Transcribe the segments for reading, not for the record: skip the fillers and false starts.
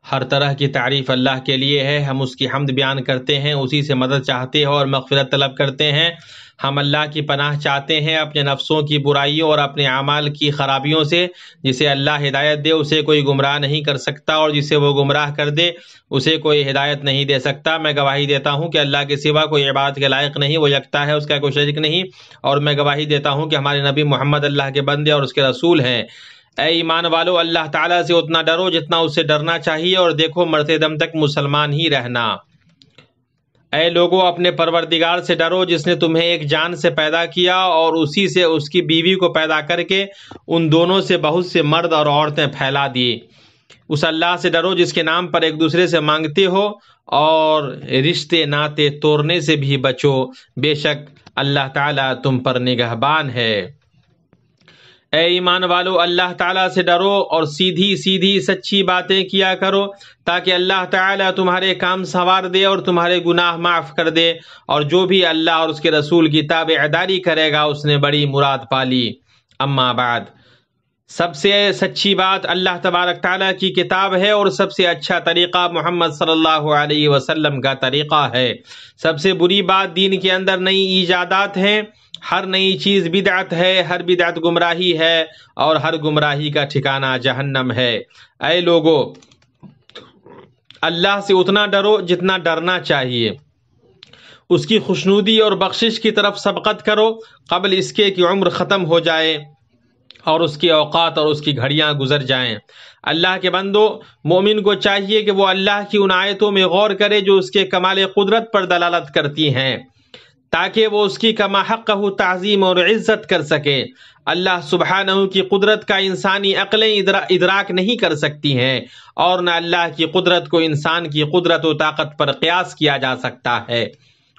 ہر طرح کی تعریف اللہ کے لیے ہے، ہم اس کی حمد بیان کرتے ہیں، اسی سے مدد چاہتے ہیں اور مغفرت طلب کرتے ہیں۔ ہم اللہ کی پناہ چاہتے ہیں اپنے نفسوں کی برائیوں اور اپنے اعمال کی خرابیوں سے۔ جسے اللہ ہدایت دے اسے کوئی گمراہ نہیں کر سکتا، اور جسے وہ گمراہ کر دے اسے کوئی ہدایت نہیں دے سکتا۔ میں گواہی دیتا ہوں کہ اللہ کے سوا کوئی عبادت کے لائق نہیں، وہ یکتا ہے، اس کا کوئی شریک نہیں، اور میں گواہی دیتا ہوں کہ ہمارے نبی محمد اللہ کے بندے اور اس کے رسول ہیں۔ اے ایمان والو، اللہ تعالیٰ سے اتنا ڈرو جتنا اس سے ڈرنا چاہیے، اور دیکھو مرتے دم تک مسلمان ہی رہنا۔ اے لوگو، اپنے پروردگار سے ڈرو جس نے تمہیں ایک جان سے پیدا کیا اور اسی سے اس کی بیوی کو پیدا کر کے ان دونوں سے بہت سے مرد اور عورتیں پھیلا دی۔ اس اللہ سے ڈرو جس کے نام پر ایک دوسرے سے مانگتے ہو، اور رشتے ناطے توڑنے سے بھی بچو، بے شک اللہ تعالیٰ تم پر نگہبان ہے۔ اے ایمان والو، اللہ تعالیٰ سے ڈرو اور سیدھی سیدھی سچی باتیں کیا کرو، تاکہ اللہ تعالیٰ تمہارے کام سنوار دے اور تمہارے گناہ معاف کر دے، اور جو بھی اللہ اور اس کے رسول کی تابعداری کرے گا اس نے بڑی مراد پالی۔ اما بعد، سب سے سچی بات اللہ تبارک تعالیٰ کی کتاب ہے، اور سب سے اچھا طریقہ محمد صلی اللہ علیہ وسلم کا طریقہ ہے۔ سب سے بری بات دین کے اندر نئی ایجادات ہیں۔ ہر نئی چیز بدعت ہے، ہر بدعت گمراہی ہے، اور ہر گمراہی کا ٹھکانہ جہنم ہے۔ اے لوگو، اللہ سے اتنا ڈرو جتنا ڈرنا چاہیے، اس کی خوشنودی اور بخشش کی طرف سبقت کرو قبل اس کے کہ عمر ختم ہو جائے اور اس کے اوقات اور اس کی گھڑیاں گزر جائیں۔ اللہ کے بندو، مومن کو چاہیے کہ وہ اللہ کی ان آیتوں میں غور کرے جو اس کے کمال قدرت پر دلالت کرتی ہیں، تاکہ وہ اس کی کما حقہ تعظیم اور عزت کر سکے۔ اللہ سبحانہ کی قدرت کا انسانی عقلیں ادراک نہیں کر سکتی ہیں، اور نہ اللہ کی قدرت کو انسان کی قدرت و طاقت پر قیاس کیا جا سکتا ہے۔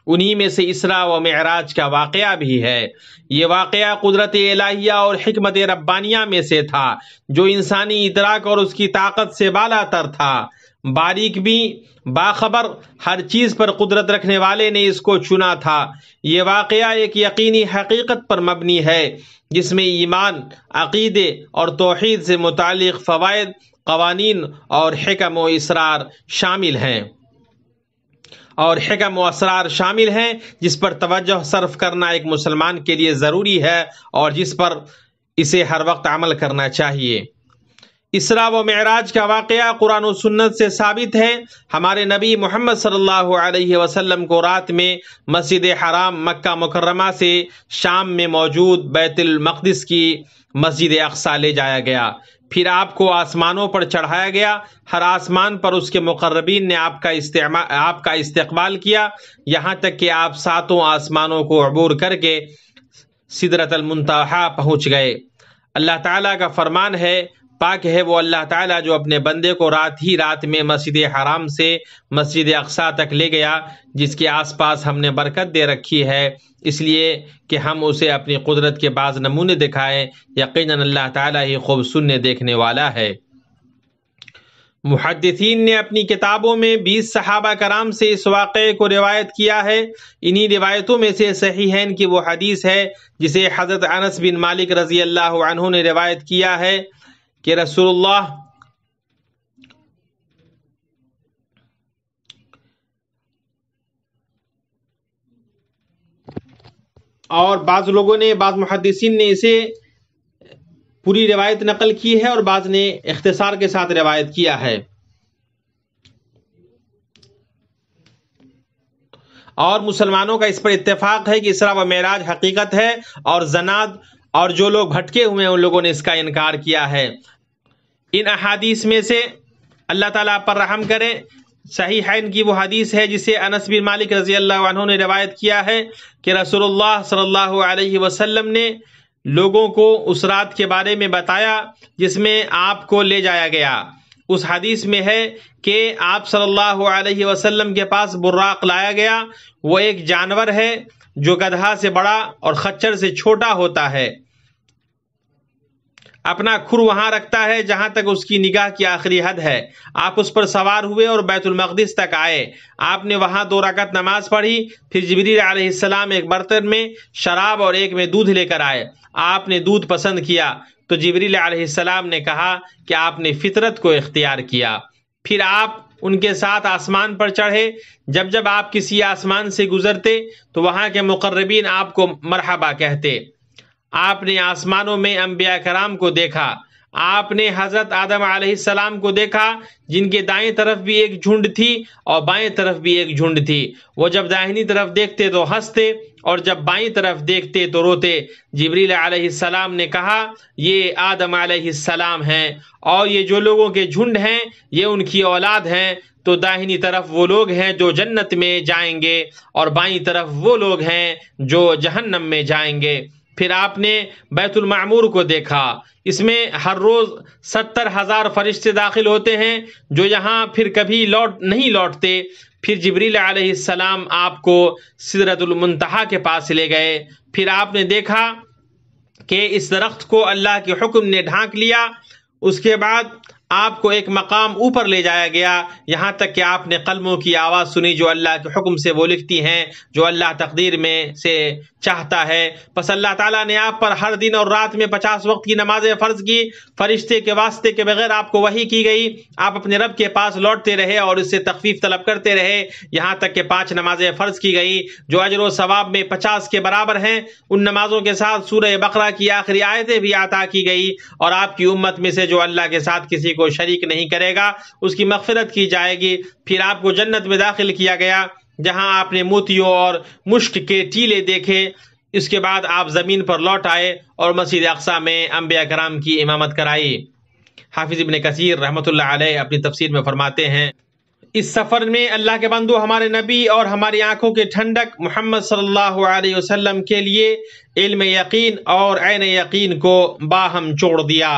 انہی میں سے اسراء و معراج کا واقعہ بھی ہے۔ یہ واقعہ قدرت الہیہ اور حکمت ربانیہ میں سے تھا، جو انسانی ادراک اور اس کی طاقت سے بالا تر تھا۔ باریک بھی باخبر ہر چیز پر قدرت رکھنے والے نے اس کو چنا تھا۔ یہ واقعہ ایک یقینی حقیقت پر مبنی ہے، جس میں ایمان، عقیدے اور توحید سے متعلق فوائد، قوانین اور حکم و اسرار شامل ہیں، جس پر توجہ صرف کرنا ایک مسلمان کے لیے ضروری ہے، اور جس پر اسے ہر وقت عمل کرنا چاہیے۔ اسراء و معراج کا واقعہ قرآن و سنت سے ثابت ہے۔ ہمارے نبی محمد صلی اللہ علیہ وسلم کو رات میں مسجد حرام مکہ مکرمہ سے شام میں موجود بیت المقدس کی مسجد اقصی لے جایا گیا، پھر آپ کو آسمانوں پر چڑھایا گیا۔ ہر آسمان پر اس کے مقربین نے آپ کا استقبال کیا، یہاں تک کہ آپ 7 آسمانوں کو عبور کر کے سدرۃ المنتہا پہنچ گئے۔ اللہ تعالیٰ کا فرمان ہے، پاک ہے وہ اللہ تعالیٰ جو اپنے بندے کو رات میں مسجد حرام سے مسجد اقصی تک لے گیا، جس کے آس پاس ہم نے برکت دے رکھی ہے، اس لیے کہ ہم اسے اپنی قدرت کے بعض نمونے دکھائیں۔ یقیناً اللہ تعالیٰ ہی خوب سننے دیکھنے والا ہے۔ محدثین نے اپنی کتابوں میں 20 صحابہ کرام سے اس واقعے کو روایت کیا ہے۔ انہی روایتوں میں سے صحیحین کی وہ حدیث ہے جسے حضرت انس بن مالک رضی اللہ عنہ نے روایت کیا ہے کہ رسول اللہ اور بعض محدثین نے اسے پوری روایت نقل کی ہے، اور بعض نے اختصار کے ساتھ روایت کیا ہے۔ اور مسلمانوں کا اس پر اتفاق ہے کہ اسراء و معراج حقیقت ہے، اور زناد اور جو لوگ بھٹکے ہوئے ہیں ان لوگوں نے اس کا انکار کیا ہے۔ ان احادیث میں سے اللہ تعالیٰ پر رحم کرے، صحیحین کی وہ حدیث ہے جسے انس بن مالک رضی اللہ عنہ نے روایت کیا ہے کہ رسول اللہ صلی اللہ علیہ وسلم نے لوگوں کو اس رات کے بارے میں بتایا جس میں آپ کو لے جایا گیا۔ اس حدیث میں ہے کہ آپ صلی اللہ علیہ وسلم کے پاس براق لایا گیا۔ وہ ایک جانور ہے جو گدھا سے بڑا اور خچر سے چھوٹا ہوتا ہے۔ اپنا کھر وہاں رکھتا ہے جہاں تک اس کی نگاہ کی آخری حد ہے۔ آپ اس پر سوار ہوئے اور بیت المقدس تک آئے۔ آپ نے وہاں 2 رکعت نماز پڑھی۔ پھر جبریل علیہ السلام ایک برتن میں شراب اور ایک میں دودھ لے کر آئے۔ آپ نے دودھ پسند کیا تو جبریل علیہ السلام نے کہا کہ آپ نے فطرت کو اختیار کیا۔ پھر آپ ان کے ساتھ آسمان پر چڑھے. جب جب آپ کسی آسمان سے گزرتے تو وہاں کے مقربین آپ کو مرحبا کہتے. آپ نے آسمانوں میں انبیاء کرام کو دیکھا. آپ نے حضرت آدم علیہ السلام کو دیکھا جن کے دائیں طرف بھی ایک جھنڈ تھی اور بائیں طرف بھی ایک جھنڈ تھی. وہ جب داہنی طرف دیکھتے تو ہنستے اور جب بائیں طرف دیکھتے تو روتے. جبریل علیہ السلام نے کہا یہ آدم علیہ السلام ہیں اور یہ جو لوگوں کے جھنڈ ہیں یہ ان کی اولاد ہیں. تو داہنی طرف وہ لوگ ہیں جو جنت میں جائیں گے اور بائیں طرف وہ لوگ ہیں جو جہنم میں جائیں گے. پھر آپ نے بیت المعمور کو دیکھا. اس میں ہر روز 70,000 فرشتے داخل ہوتے ہیں جو یہاں پھر کبھی نہیں لوٹتے. پھر جبریل علیہ السلام آپ کو سدرۃ المنتہا کے پاس لے گئے. پھر آپ نے دیکھا کہ اس درخت کو اللہ کے حکم نے ڈھانک لیا. اس کے بعد آپ کو ایک مقام اوپر لے جایا گیا یہاں تک کہ آپ نے قلموں کی آواز سنی جو اللہ کے حکم سے وہ لکھتی ہیں جو اللہ تقدیر میں سے چاہتا ہے. پس اللہ تعالیٰ نے آپ پر ہر دن اور رات میں 50 وقت کی نمازیں فرض کی. فرشتے کے واسطے کے بغیر آپ کو وحی کی گئی. آپ اپنے رب کے پاس لوٹتے رہے اور اس سے تخفیف طلب کرتے رہے یہاں تک کہ 5 نمازیں فرض کی گئی جو اجر و ثواب میں 50 کے برابر ہیں. ان نمازوں کے ساتھ سورہ بقرہ کی آخری آیتیں بھی عطا کی گئی اور آپ کی امت میں سے جو اللہ کے ساتھ کسی کو شریک نہیں کرے گا اس کی مغفرت کی جائے گی. پھر آپ کو جنت میں داخل کیا گیا جہاں آپ نے موتیوں اور مشک کے ٹیلے دیکھے. اس کے بعد آپ زمین پر لوٹ آئے اور مسجد اقصی میں انبیاء کرام کی امامت کرائی. حافظ ابن کثیر رحمۃ اللہ علیہ اپنی تفسیر میں فرماتے ہیں اس سفر میں اللہ کے بندو ہمارے نبی اور ہماری آنکھوں کے ٹھنڈک محمد صلی اللہ علیہ وسلم کے لیے علم یقین اور عین یقین کو باہم جوڑ دیا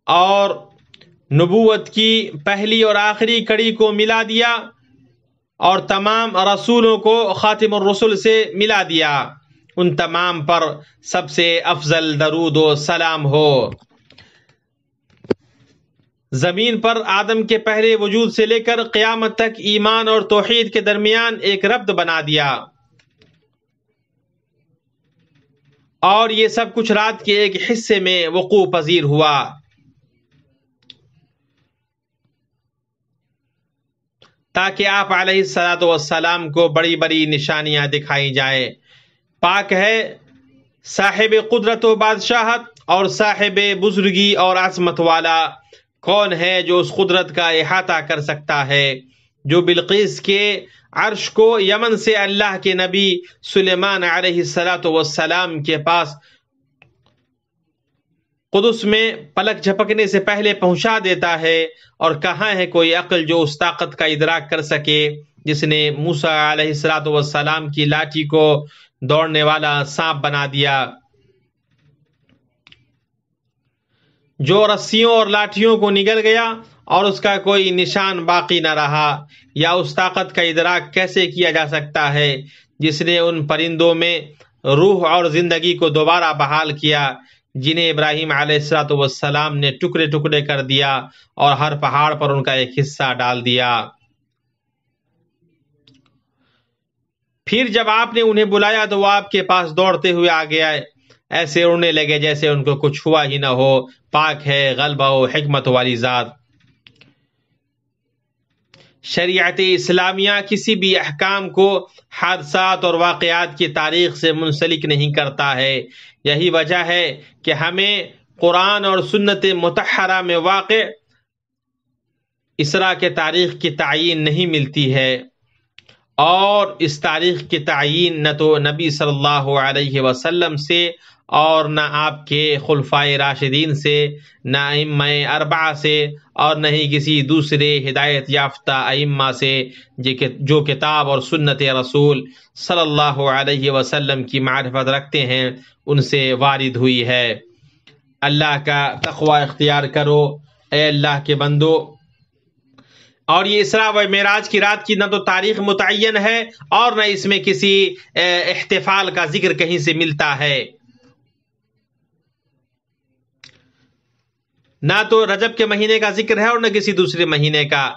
اور نبوت کی پہلی اور آخری کڑی کو ملا دیا اور تمام رسولوں کو خاتم الرسل سے ملا دیا. ان تمام پر سب سے افضل درود و سلام ہو. زمین پر آدم کے پہلے وجود سے لے کر قیامت تک ایمان اور توحید کے درمیان ایک ربط بنا دیا اور یہ سب کچھ رات کے ایک حصے میں وقوع پذیر ہوا. تاکہ آپ علیہ الصلوۃ والسلام کو بڑی بڑی نشانیاں دکھائی جائیں. پاک ہے صاحب قدرت و بادشاہت اور صاحب بزرگی اور عظمت والا. کون ہے جو اس قدرت کا احاطہ کر سکتا ہے جو بلقیس کے عرش کو یمن سے اللہ کے نبی سلیمان علیہ الصلوۃ والسلام کے پاس قدس میں پلک جھپکنے سے پہلے پہنچا دیتا ہے. اور کہاں ہے کوئی عقل جو اس طاقت کا ادراک کر سکے جس نے موسیٰ علیہ الصلوۃ والسلام کی لاٹھی کو دوڑنے والا سانپ بنا دیا، جو رسیوں اور لاٹھیوں کو نگل گیا اور اس کا کوئی نشان باقی نہ رہا. یا اس طاقت کا ادراک کیسے کیا جا سکتا ہے جس نے ان پرندوں میں روح اور زندگی کو دوبارہ بحال کیا جنہیں ابراہیم علیہ الصلوۃ والسلام نے ٹکڑے ٹکڑے کر دیا اور ہر پہاڑ پر ان کا ایک حصہ ڈال دیا. پھر جب آپ نے انہیں بلایا تو وہ آپ کے پاس دوڑتے ہوئے آ گیا، ایسے اڑنے لگے جیسے ان کو کچھ ہوا ہی نہ ہو. پاک ہے غلبہ و حکمت والی ذات. شریعت اسلامیہ کسی بھی احکام کو حادثات اور واقعات کی تاریخ سے منسلک نہیں کرتا ہے. یہی وجہ ہے کہ ہمیں قرآن اور سنت مطہرہ میں واقع اسراء کے تاریخ کی تعیین نہیں ملتی ہے اور اس تاریخ کی تعیین نہ تو نبی صلی اللہ علیہ وسلم سے اور نہ آپ کے خلفائے راشدین سے، نہ ائمہ اربعہ سے اور نہ ہی کسی دوسرے ہدایت یافتہ ائمہ سے جو کتاب اور سنت رسول صلی اللہ علیہ وسلم کی معرفت رکھتے ہیں ان سے وارد ہوئی ہے. اللہ کا تقوی اختیار کرو اے اللہ کے بندو. اور یہ اسراء و معراج کی رات کی نہ تو تاریخ متعین ہے اور نہ اس میں کسی احتفال کا ذکر کہیں سے ملتا ہے. نہ تو رجب کے مہینے کا ذکر ہے اور نہ کسی دوسرے مہینے کا.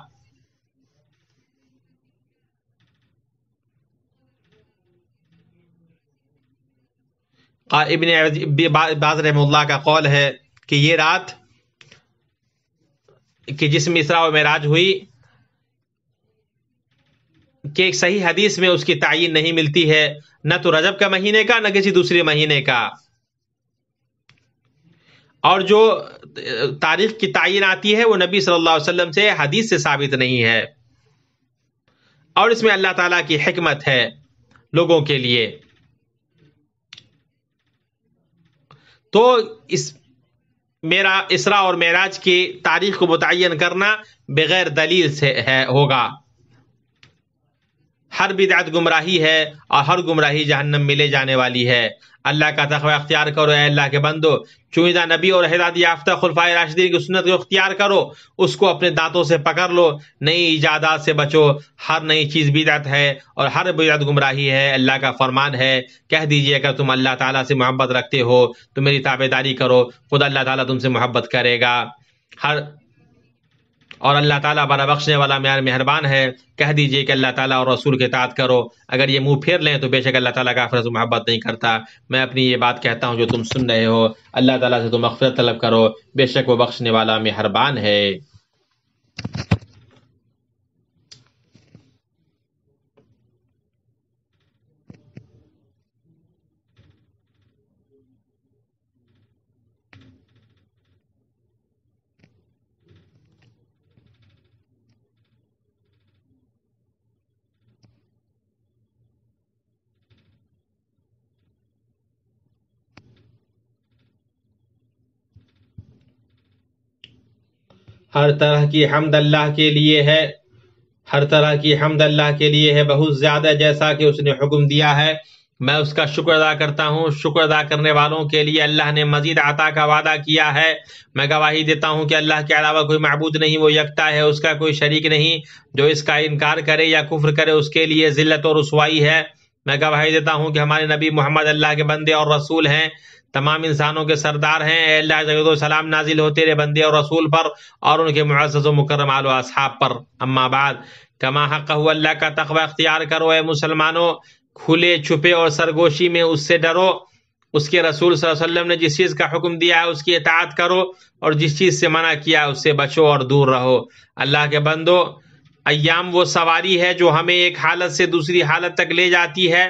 ابن باز رحمہ اللہ کا قول ہے کہ یہ رات کہ جس میں اسراء و معراج ہوئی کہ ایک صحیح حدیث میں اس کی تعین نہیں ملتی ہے، نہ تو رجب کا مہینے کا نہ کسی دوسرے مہینے کا، اور جو تاریخ کی تعین آتی ہے وہ نبی صلی اللہ علیہ وسلم سے حدیث سے ثابت نہیں ہے، اور اس میں اللہ تعالیٰ کی حکمت ہے لوگوں کے لیے۔ تو میرا اسراء اور معراج کی تاریخ کو متعین کرنا بغیر دلیل سے ہوگا۔ ہر بدعت گمراہی ہے اور ہر گمراہی جہنم میں لے جانے والی ہے۔ اللہ کا تقوی اختیار کرو اے اللہ کے بندو، چنیدہ نبی اور ہدایت یافتہ خلفائے راشدین کی سنت کو اختیار کرو، اس کو اپنے دانتوں سے پکڑ لو، نئی ایجادات سے بچو، ہر نئی چیز بدعت ہے اور ہر بدعت گمراہی ہے۔ اللہ کا فرمان ہے، کہہ دیجئے اگر تم اللہ تعالیٰ سے محبت رکھتے ہو تو میری تابعداری کرو، خود اللہ تعالیٰ تم سے محبت کرے گا۔ اور اللہ تعالیٰ بڑا بخشنے والا مہربان ہے۔ کہہ دیجئے کہ اللہ تعالیٰ اور رسول کے اطاعت کرو، اگر یہ منہ پھیر لیں تو بے شک اللہ تعالیٰ کافروں سے محبت نہیں کرتا۔ میں اپنی یہ بات کہتا ہوں جو تم سن رہے ہو، اللہ تعالیٰ سے تم مغفرت طلب کرو، بے شک وہ بخشنے والا مہربان ہے۔ ہر طرح کی حمد اللہ کے لیے ہے، ہر طرح کی حمد اللہ کے لیے ہے بہت زیادہ، جیسا کہ اس نے حکم دیا ہے۔ میں اس کا شکر ادا کرتا ہوں۔ شکر ادا کرنے والوں کے لیے اللہ نے مزید عطا کا وعدہ کیا ہے۔ میں گواہی دیتا ہوں کہ اللہ کے علاوہ کوئی معبود نہیں، وہ یکتا ہے، اس کا کوئی شریک نہیں۔ جو اس کا انکار کرے یا کفر کرے اس کے لیے ذلت اور رسوائی ہے۔ میں گواہی دیتا ہوں کہ ہمارے نبی محمد اللہ کے بندے اور رسول ہیں، تمام انسانوں کے سردار ہیں۔ اے اللہ جگت و سلام نازل ہو تیرے بندے اور رسول پر اور ان کے معزز و مکرم آل و اصحاب پر۔ اما بعد، کما حق ہوا، اللہ کا تقوی اختیار کرو اے مسلمانوں، کھلے چھپے اور سرگوشی میں اس سے ڈرو۔ اس کے رسول صلی اللہ علیہ وسلم نے جس چیز کا حکم دیا ہے اس کی اطاعت کرو، اور جس چیز سے منع کیا ہے اس سے بچو اور دور رہو۔ اللہ کے بندو، ایام وہ سواری ہے جو ہمیں ایک حالت سے دوسری حالت تک لے جاتی ہے،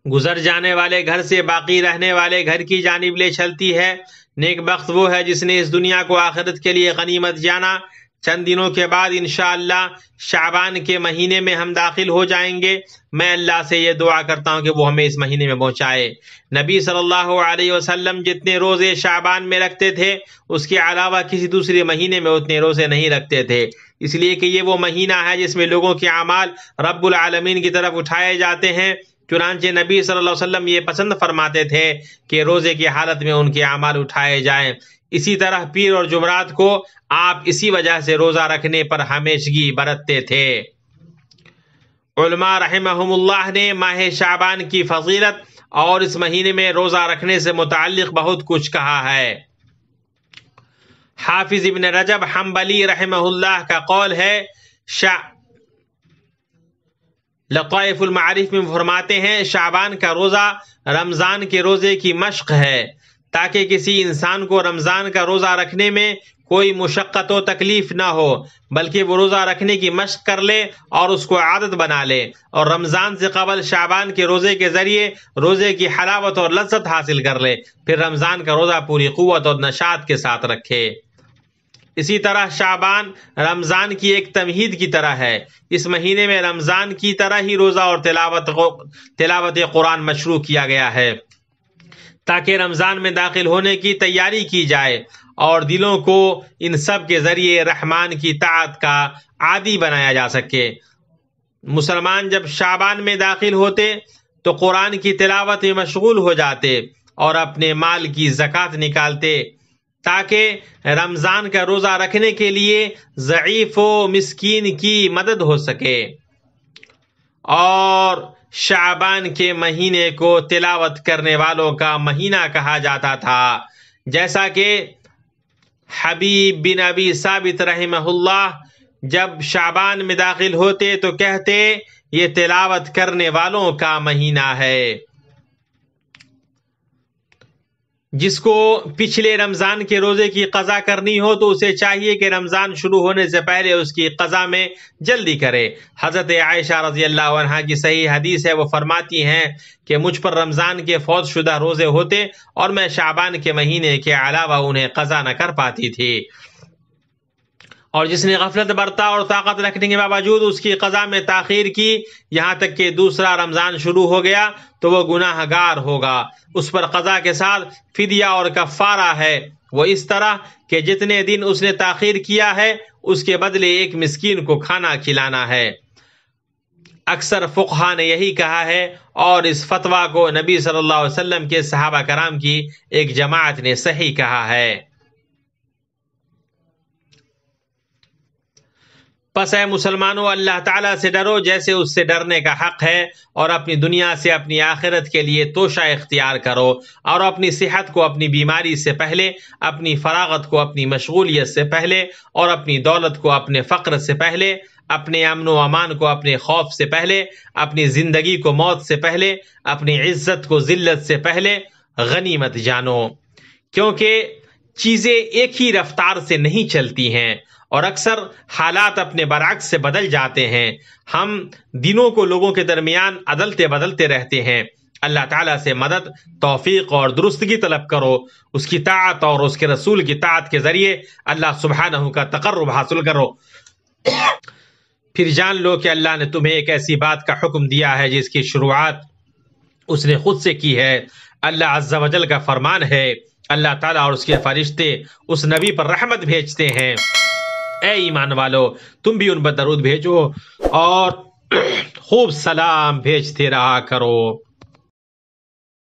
گزر جانے والے گھر سے باقی رہنے والے گھر کی جانب لے چلتی ہے۔ نیک بخت وہ ہے جس نے اس دنیا کو آخرت کے لیے غنیمت جانا۔ چند دنوں کے بعد انشاءاللہ شعبان کے مہینے میں ہم داخل ہو جائیں گے۔ میں اللہ سے یہ دعا کرتا ہوں کہ وہ ہمیں اس مہینے میں پہنچائے۔ نبی صلی اللہ علیہ وسلم جتنے روزے شعبان میں رکھتے تھے اس کے علاوہ کسی دوسرے مہینے میں اتنے روزے نہیں رکھتے تھے، اس لیے کہ یہ وہ مہینہ ہے جس میں لوگوں کے اعمال رب العالمین کی طرف اٹھائے جاتے ہیں۔ چنانچہ نبی صلی اللہ علیہ وسلم یہ پسند فرماتے تھے کہ روزے کی حالت میں ان کے اعمال اٹھائے جائیں۔ اسی طرح پیر اور جمعرات کو آپ اسی وجہ سے روزہ رکھنے پر ہمیشگی برتتے تھے۔ علماء رحمہم اللہ نے ماہ شعبان کی فضیلت اور اس مہینے میں روزہ رکھنے سے متعلق بہت کچھ کہا ہے۔ حافظ ابن رجب حنبلی رحمہ اللہ کا قول ہے، لطائف المعارف میں فرماتے ہیں شعبان کا روزہ رمضان کے روزے کی مشق ہے، تاکہ کسی انسان کو رمضان کا روزہ رکھنے میں کوئی مشقت و تکلیف نہ ہو، بلکہ وہ روزہ رکھنے کی مشق کر لے اور اس کو عادت بنا لے، اور رمضان سے قبل شعبان کے روزے کے ذریعے روزے کی حلاوت اور لذت حاصل کر لے، پھر رمضان کا روزہ پوری قوت اور نشاط کے ساتھ رکھے۔ اسی طرح شعبان رمضان کی ایک تمہید کی طرح ہے۔ اس مہینے میں رمضان کی طرح ہی روزہ اور تلاوت قرآن مشروع کیا گیا ہے، تاکہ رمضان میں داخل ہونے کی تیاری کی جائے اور دلوں کو ان سب کے ذریعے رحمان کی طاعت کا عادی بنایا جا سکے۔ مسلمان جب شعبان میں داخل ہوتے تو قرآن کی تلاوت میں مشغول ہو جاتے اور اپنے مال کی زکوٰۃ نکالتے، تاکہ رمضان کا روزہ رکھنے کے لیے ضعیف و مسکین کی مدد ہو سکے۔ اور شعبان کے مہینے کو تلاوت کرنے والوں کا مہینہ کہا جاتا تھا، جیسا کہ حبیب بن ابی ثابت رحمہ اللہ جب شعبان میں داخل ہوتے تو کہتے یہ تلاوت کرنے والوں کا مہینہ ہے۔ جس کو پچھلے رمضان کے روزے کی قضا کرنی ہو تو اسے چاہیے کہ رمضان شروع ہونے سے پہلے اس کی قضا میں جلدی کرے۔ حضرت عائشہ رضی اللہ عنہا کی صحیح حدیث ہے، وہ فرماتی ہیں کہ مجھ پر رمضان کے فوت شدہ روزے ہوتے اور میں شعبان کے مہینے کے علاوہ انہیں قضا نہ کر پاتی تھی، اور جس نے غفلت برتا اور طاقت رکھنے کے باوجود اس کی قضا میں تاخیر کی یہاں تک کہ دوسرا رمضان شروع ہو گیا تو وہ گناہ گار ہوگا۔ اس پر قضا کے ساتھ فدیہ اور کفارہ ہے، وہ اس طرح کہ جتنے دن اس نے تاخیر کیا ہے اس کے بدلے ایک مسکین کو کھانا کھلانا ہے۔ اکثر فقہا نے یہی کہا ہے، اور اس فتویٰ کو نبی صلی اللہ علیہ وسلم کے صحابہ کرام کی ایک جماعت نے صحیح کہا ہے۔ پس اے مسلمانوں، اللہ تعالیٰ سے ڈرو جیسے اس سے ڈرنے کا حق ہے، اور اپنی دنیا سے اپنی آخرت کے لیے توشہ اختیار کرو، اور اپنی صحت کو اپنی بیماری سے پہلے، اپنی فراغت کو اپنی مشغولیت سے پہلے، اور اپنی دولت کو اپنے فقر سے پہلے، اپنے امن و امان کو اپنے خوف سے پہلے، اپنی زندگی کو موت سے پہلے، اپنی عزت کو ذلت سے پہلے غنیمت جانو، کیونکہ چیزیں ایک ہی رفتار سے نہیں چلتی ہیں اور اکثر حالات اپنے برعکس سے بدل جاتے ہیں۔ ہم دنوں کو لوگوں کے درمیان عدلتے بدلتے رہتے ہیں۔ اللہ تعالیٰ سے مدد، توفیق اور درستگی طلب کرو، اس کی طاعت اور اس کے رسول کی طاعت کے ذریعے اللہ سبحانہ کا تقرب حاصل کرو۔ پھر جان لو کہ اللہ نے تمہیں ایک ایسی بات کا حکم دیا ہے جس کی شروعات اس نے خود سے کی ہے۔ اللہ عز و جل کا فرمان ہے، اللہ تعالیٰ اور اس کے فرشتے اس نبی پر رحمت بھیجتے ہیں۔ اے ایمان والو، تم بھی ان پر درود بھیجو اور خوب سلام بھیجتے رہا کرو۔